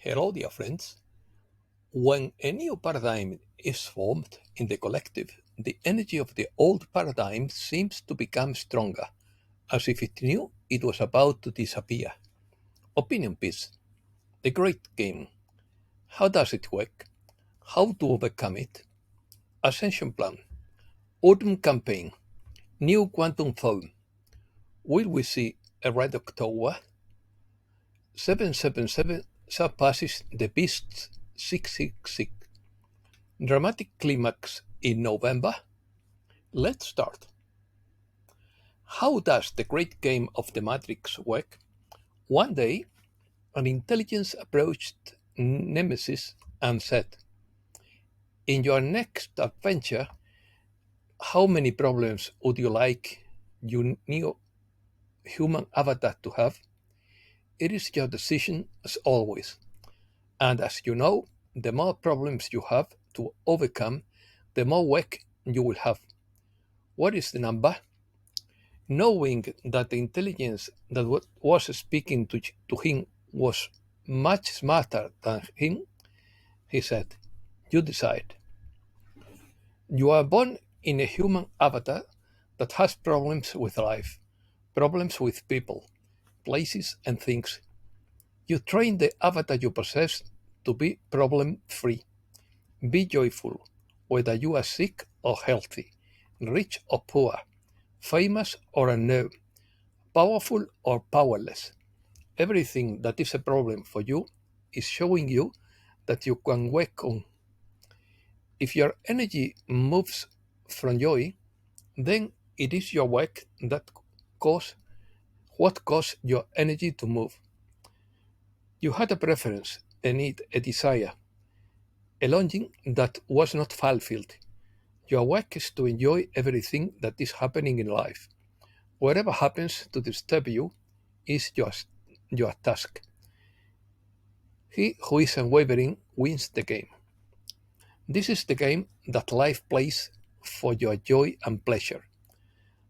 Hello, dear friends. When a new paradigm is formed in the collective, the energy of the old paradigm seems to become stronger, as if it knew it was about to disappear. Opinion piece. The Great Game. How does it work? How to overcome it? Ascension Plan. Odon Campaign. New Quantum Phone. Will we see a Red October? 777 surpasses the beast's 666. Dramatic climax in November? Let's start. How does the great game of the Matrix work? One day, an intelligence approached Nemesis and said, "In your next adventure, how many problems would you like your new human avatar to have? It is your decision as always. And as you know, the more problems you have to overcome, the more work you will have. What is the number?" Knowing that the intelligence that was speaking to him was much smarter than him, he said, "You decide. You are born in a human avatar that has problems with life, problems with people, places, and things. You train the avatar you possess to be problem free. Be joyful, whether you are sick or healthy, rich or poor, famous or unknown, powerful or powerless. Everything that is a problem for you is showing you that you can work on. If your energy moves from joy, then it is your work that cause what caused your energy to move. You had a preference, a need, a desire, a longing that was not fulfilled. Your work is to enjoy everything that is happening in life. Whatever happens to disturb you is your task. He who is unwavering wins the game. This is the game that life plays for your joy and pleasure.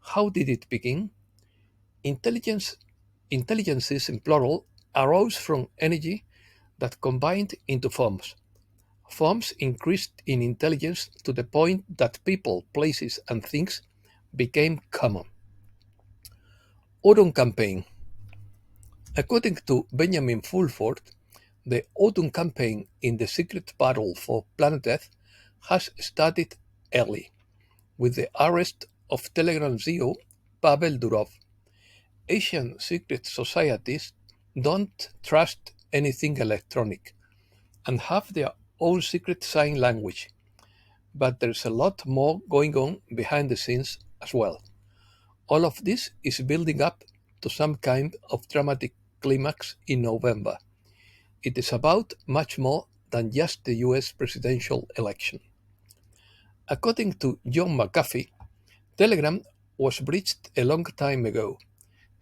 How did it begin? Intelligence, intelligences in plural arose from energy that combined into forms. Forms increased in intelligence to the point that people, places, and things became common. Odon Campaign. According to Benjamin Fulford, the Odon Campaign in the secret battle for planet Earth has started early, with the arrest of Telegram CEO Pavel Durov. Asian secret societies don't trust anything electronic and have their own secret sign language, but there's a lot more going on behind the scenes as well. All of this is building up to some kind of dramatic climax in November. It is about much more than just the US presidential election. According to John McAfee, Telegram was breached a long time ago.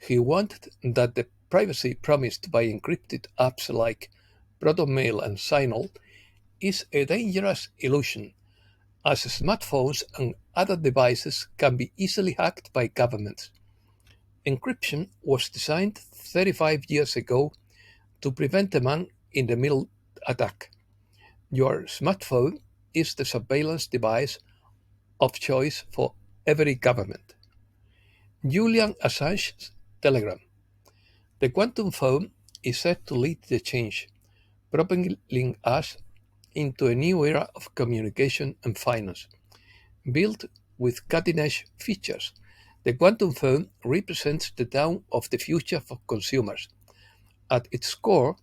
He warned that the privacy promised by encrypted apps like ProtonMail and Signal is a dangerous illusion, as smartphones and other devices can be easily hacked by governments. Encryption was designed 35 years ago to prevent a man in the middle attack. Your smartphone is the surveillance device of choice for every government. Julian Assange's Telegram. The quantum phone is set to lead the change, propelling us into a new era of communication and finance. Built with cutting-edge features, the quantum phone represents the dawn of the future for consumers. At its core,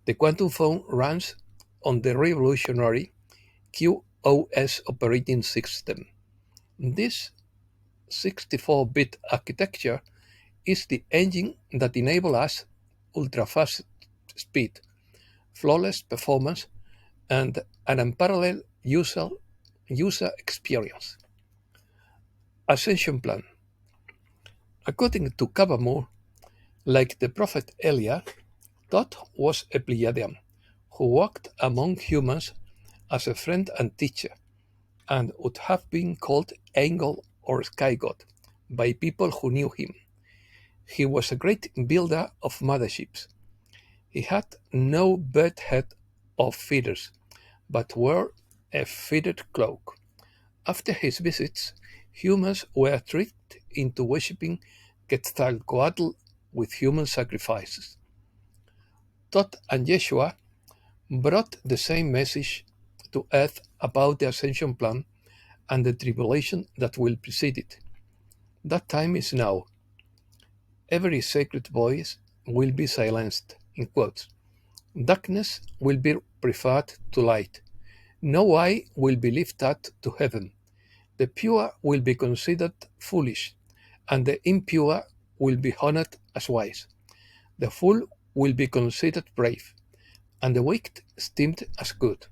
the quantum phone runs on the revolutionary QoS operating system. This 64-bit architecture is the engine that enables us ultra-fast speed, flawless performance, and an unparalleled user experience. Ascension Plan. According to Kavamur, like the prophet Elijah, Thoth was a Pleiadian who walked among humans as a friend and teacher, and would have been called angel or sky god by people who knew him. He was a great builder of motherships. He had no bird head of feathers, but wore a feathered cloak. After his visits, humans were tricked into worshipping Quetzalcoatl with human sacrifices. Thoth and Yeshua brought the same message to earth about the Ascension Plan and the tribulation that will precede it. That time is now. Every sacred voice will be silenced. In quotes. Darkness will be preferred to light. No eye will be lifted to heaven. The pure will be considered foolish, and the impure will be honored as wise. The fool will be considered brave, and the wicked esteemed as good.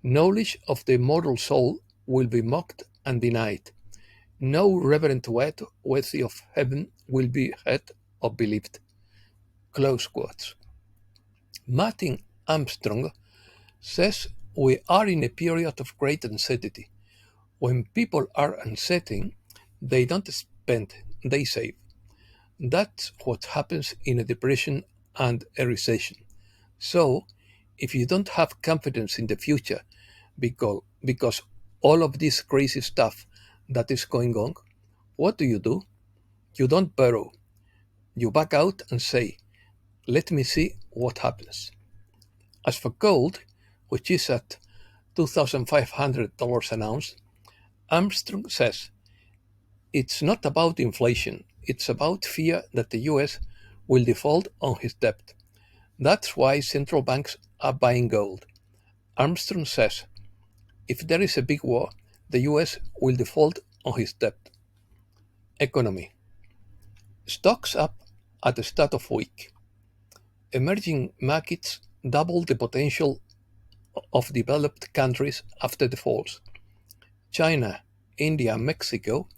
Knowledge of the immortal soul will be mocked and denied. No reverent word worthy of heaven will be heard or believed. Close quotes. Martin Armstrong says we are in a period of great uncertainty. When people are uncertain, they don't spend, they save. That's what happens in a depression and a recession. So, if you don't have confidence in the future because all of this crazy stuff that is going on, what do? You don't borrow. You back out and say, let me see what happens. As for gold, which is at $2,500 an ounce, Armstrong says it's not about inflation, it's about fear that the US will default on his debt. That's why central banks are buying gold. Armstrong says if there is a big war, the US will default on his debt. Economy. Stocks up at the start of week. Emerging markets double the potential of developed countries after the falls. China, India, and Mexico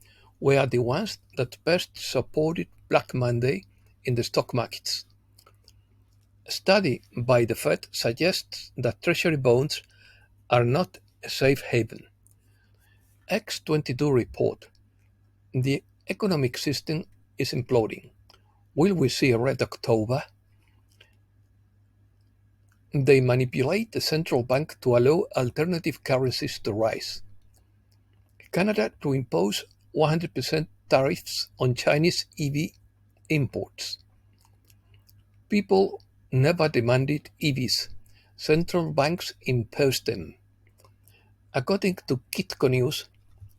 were the ones that first supported Black Monday in the stock markets. A study by the Fed suggests that Treasury bonds are not a safe haven. X22 report: the economic system is imploding. Will we see a red October? They manipulate the central bank to allow alternative currencies to rise. Canada to impose 100% tariffs on Chinese EV imports. People never demanded EVs. Central banks imposed them. According to Kitco News,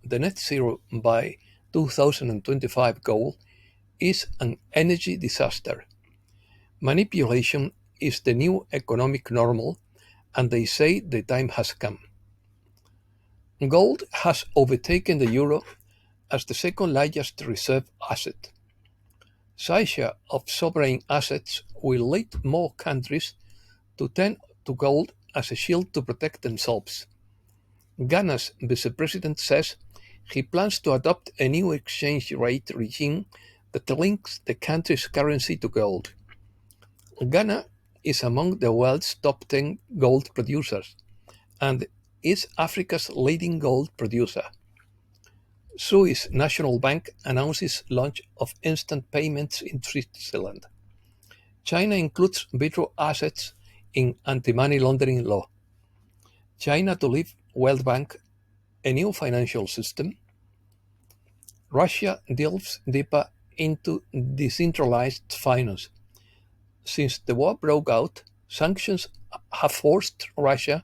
the net zero by 2025 goal is an energy disaster. Manipulation is the new economic normal, and they say the time has come. Gold has overtaken the euro as the second largest reserve asset. Seizure of sovereign assets will lead more countries to turn to gold as a shield to protect themselves. Ghana's vice-president says he plans to adopt a new exchange rate regime that links the country's currency to gold. Ghana is among the world's top 10 gold producers and is Africa's leading gold producer. Swiss National Bank announces launch of instant payments in Switzerland. China includes virtual assets in anti-money laundering law. China to leave World Bank a new financial system. Russia delves deeper into decentralized finance. Since the war broke out, sanctions have forced Russia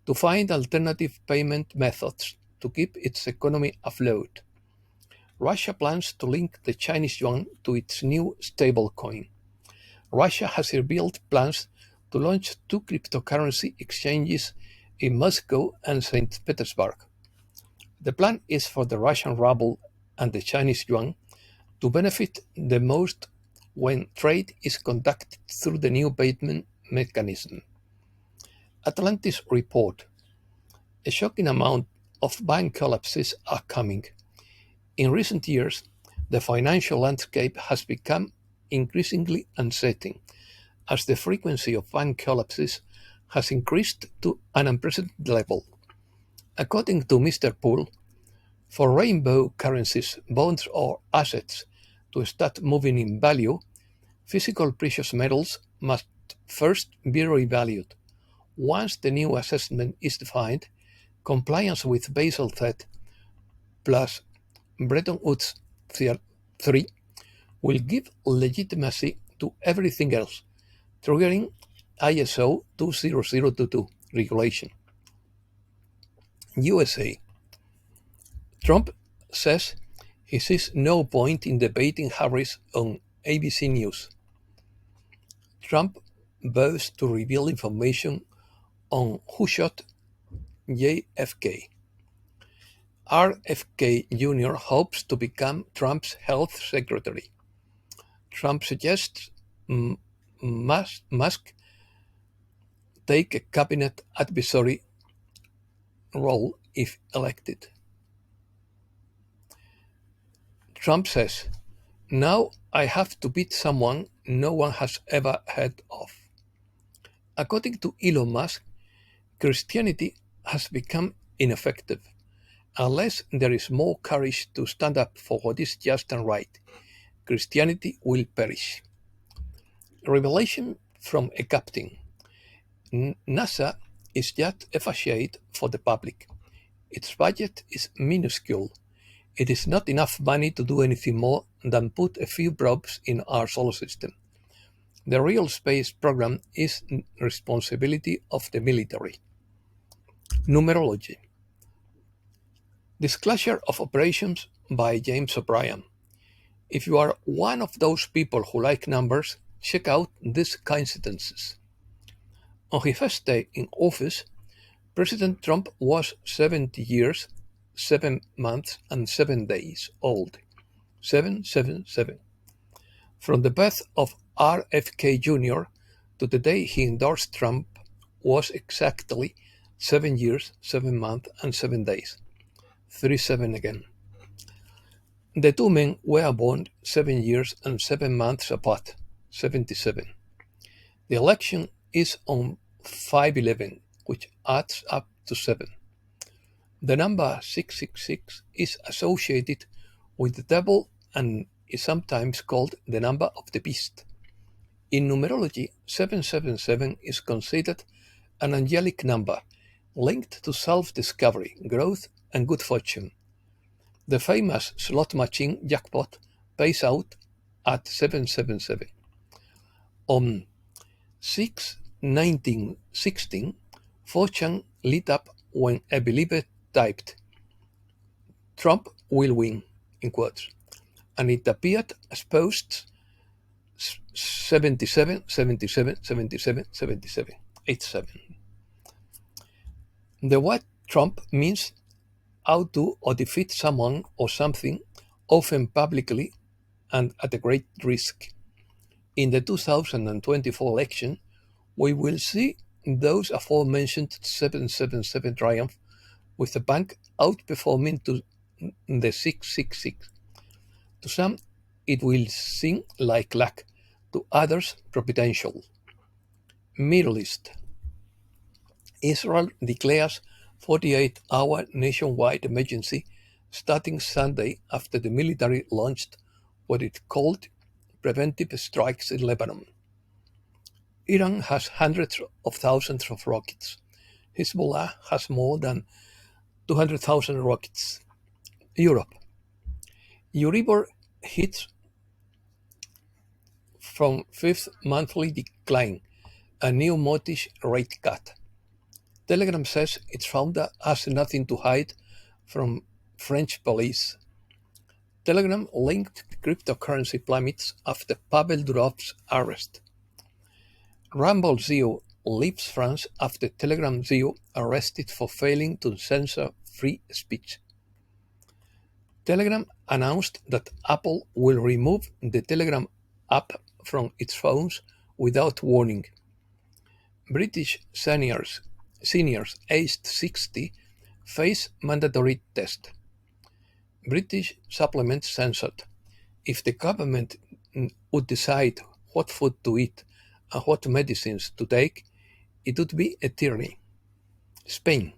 to find alternative payment methods to keep its economy afloat. Russia plans to link the Chinese yuan to its new stablecoin. Russia has revealed plans to launch two cryptocurrency exchanges in Moscow and St. Petersburg. The plan is for the Russian ruble and the Chinese yuan to benefit the most when trade is conducted through the new payment mechanism. Atlantis report: a shocking amount of bank collapses are coming. In recent years, the financial landscape has become increasingly unsettling as the frequency of bank collapses has increased to an unprecedented level. According to Mr. Poole, for rainbow currencies, bonds, or assets to start moving in value, physical precious metals must first be revalued. Once the new assessment is defined, compliance with Basel III plus Bretton Woods 3 will give legitimacy to everything else, triggering ISO 20022 regulation. USA. Trump says he sees no point in debating Harris on ABC News. Trump vows to reveal information on who shot JFK. RFK Jr. hopes to become Trump's health secretary. Trump suggests Musk take a cabinet advisory role if elected. Trump says, "Now I have to beat someone no one has ever heard of." According to Elon Musk, Christianity has become ineffective. Unless there is more courage to stand up for what is just and right, Christianity will perish. Revelation from a captain. NASA is just a facade for the public. Its budget is minuscule. It is not enough money to do anything more than put a few probes in our solar system. The real space program is responsibility of the military. Numerology. Disclosure of Operations by James O'Brien. If you are one of those people who like numbers, check out these coincidences. On his first day in office, President Trump was 70 years, 7 months, and 7 days old. 777. From the birth of RFK Jr. to the day he endorsed Trump was exactly 7 years, 7 months, and 7 days. 37 again. The two men were born 7 years and 7 months apart. 77. The election is on 5/11, which adds up to 7. The number 666 is associated with the devil and is sometimes called the number of the beast. In numerology, 777 is considered an angelic number linked to self-discovery, growth, and good fortune. The famous slot machine jackpot pays out at 777. On 6/19/16, fortune lit up when a believer typed, "Trump will win," in quotes, and it appeared as posts 77, 77, 77, 77, 87. The word Trump means outdo or defeat someone or something, often publicly and at a great risk. In the 2024 election, we will see those aforementioned 777 triumph, with the bank outperforming to the 666. To some, it will seem like luck, to others, providential. Middle East. Israel declares 48-hour nationwide emergency starting Sunday after the military launched what it called preventive strikes in Lebanon. Iran has hundreds of thousands of rockets. Hezbollah has more than 200,000 rockets. Europe. Euribor hits from fifth monthly decline, a new mortgage rate cut. Telegram says its founder has nothing to hide from French police. Telegram linked cryptocurrency plummets after Pavel Durov's arrest. Rumble CEO leaves France after Telegram CEO arrested for failing to censor free speech. Telegram announced that Apple will remove the Telegram app from its phones without warning. British seniors aged 60 face mandatory test. British supplements censored. If the government would decide what food to eat and what medicines to take, it would be a tyranny. Spain.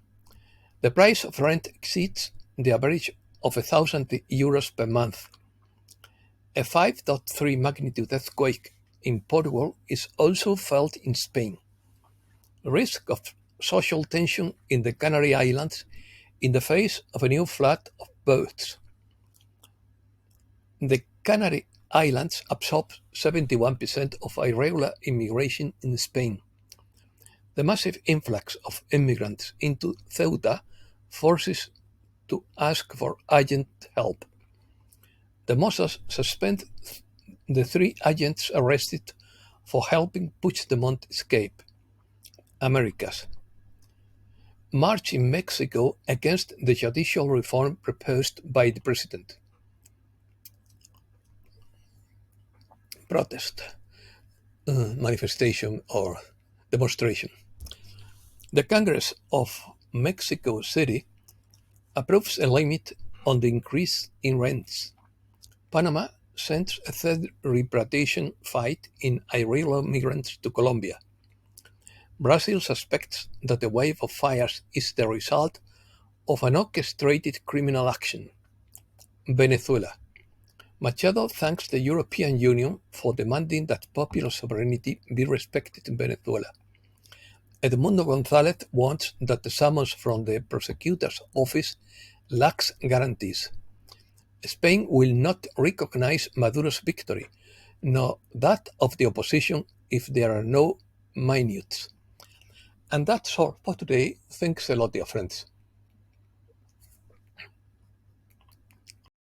The price of rent exceeds the average of €1,000 per month. A 5.3 magnitude earthquake in Portugal is also felt in Spain. risk of social tension in the Canary Islands in the face of a new flood of boats. The Canary Islands absorb 71% of irregular immigration in Spain. The massive influx of immigrants into Ceuta forces to ask for urgent help. The Mossos suspend the 3 agents arrested for helping Puigdemont escape. Americas. March in Mexico against the judicial reform proposed by the president. Protest, manifestation, or demonstration. The Congress of Mexico City approves a limit on the increase in rents. Panama sends a third repatriation flight in irregular migrants to Colombia. Brazil suspects that the wave of fires is the result of an orchestrated criminal action. Venezuela. Machado thanks the European Union for demanding that popular sovereignty be respected in Venezuela. Edmundo González wants that the summons from the prosecutor's office lacks guarantees. Spain will not recognize Maduro's victory, nor that of the opposition if there are no minutes. And that's all for today. Thanks a lot, dear friends.